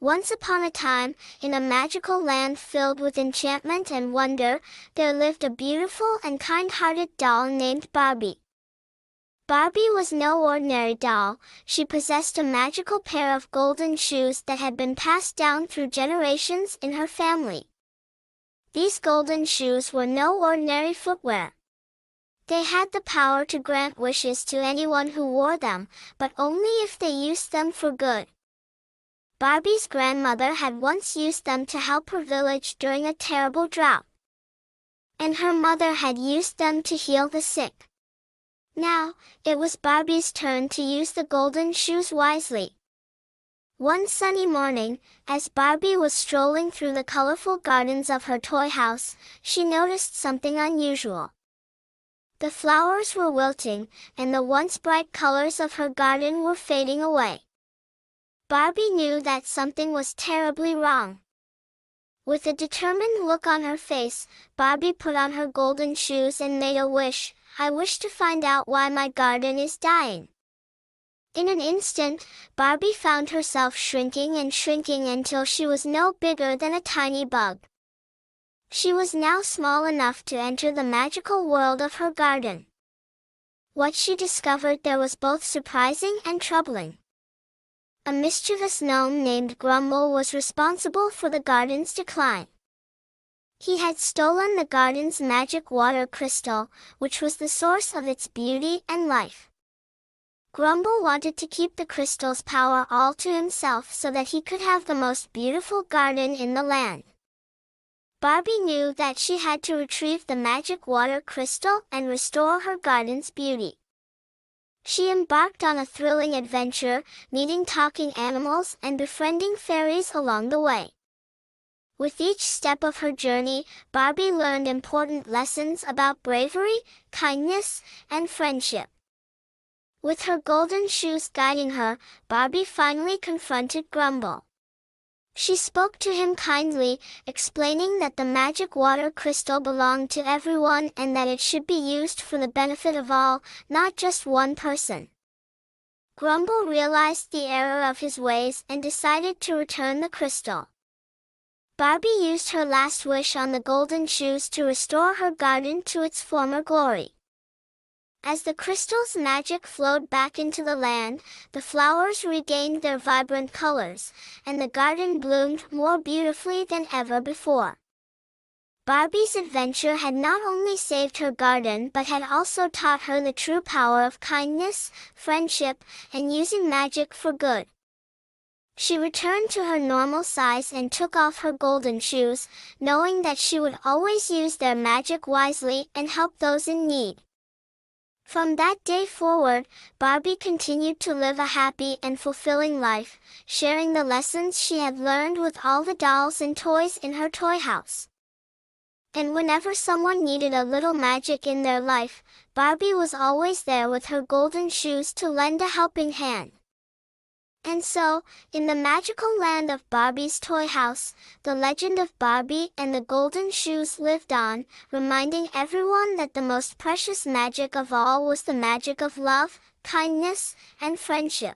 Once upon a time, in a magical land filled with enchantment and wonder, there lived a beautiful and kind-hearted doll named Barbie. Barbie was no ordinary doll. She possessed a magical pair of golden shoes that had been passed down through generations in her family. These golden shoes were no ordinary footwear. They had the power to grant wishes to anyone who wore them, but only if they used them for good. Barbie's grandmother had once used them to help her village during a terrible drought. And her mother had used them to heal the sick. Now, it was Barbie's turn to use the golden shoes wisely. One sunny morning, as Barbie was strolling through the colorful gardens of her toy house, she noticed something unusual. The flowers were wilting, and the once bright colors of her garden were fading away. Barbie knew that something was terribly wrong. With a determined look on her face, Barbie put on her golden shoes and made a wish. "I wish to find out why my garden is dying." In an instant, Barbie found herself shrinking and shrinking until she was no bigger than a tiny bug. She was now small enough to enter the magical world of her garden. What she discovered there was both surprising and troubling. A mischievous gnome named Grumble was responsible for the garden's decline. He had stolen the garden's magic water crystal, which was the source of its beauty and life. Grumble wanted to keep the crystal's power all to himself so that he could have the most beautiful garden in the land. Barbie knew that she had to retrieve the magic water crystal and restore her garden's beauty. She embarked on a thrilling adventure, meeting talking animals and befriending fairies along the way. With each step of her journey, Barbie learned important lessons about bravery, kindness, and friendship. With her golden shoes guiding her, Barbie finally confronted Grumble. She spoke to him kindly, explaining that the magic water crystal belonged to everyone and that it should be used for the benefit of all, not just one person. Grumble realized the error of his ways and decided to return the crystal. Barbie used her last wish on the golden shoes to restore her garden to its former glory. As the crystal's magic flowed back into the land, the flowers regained their vibrant colors, and the garden bloomed more beautifully than ever before. Barbie's adventure had not only saved her garden but had also taught her the true power of kindness, friendship, and using magic for good. She returned to her normal size and took off her golden shoes, knowing that she would always use their magic wisely and help those in need. From that day forward, Barbie continued to live a happy and fulfilling life, sharing the lessons she had learned with all the dolls and toys in her toy house. And whenever someone needed a little magic in their life, Barbie was always there with her golden shoes to lend a helping hand. And so, in the magical land of Barbie's toy house, the legend of Barbie and the golden shoes lived on, reminding everyone that the most precious magic of all was the magic of love, kindness, and friendship.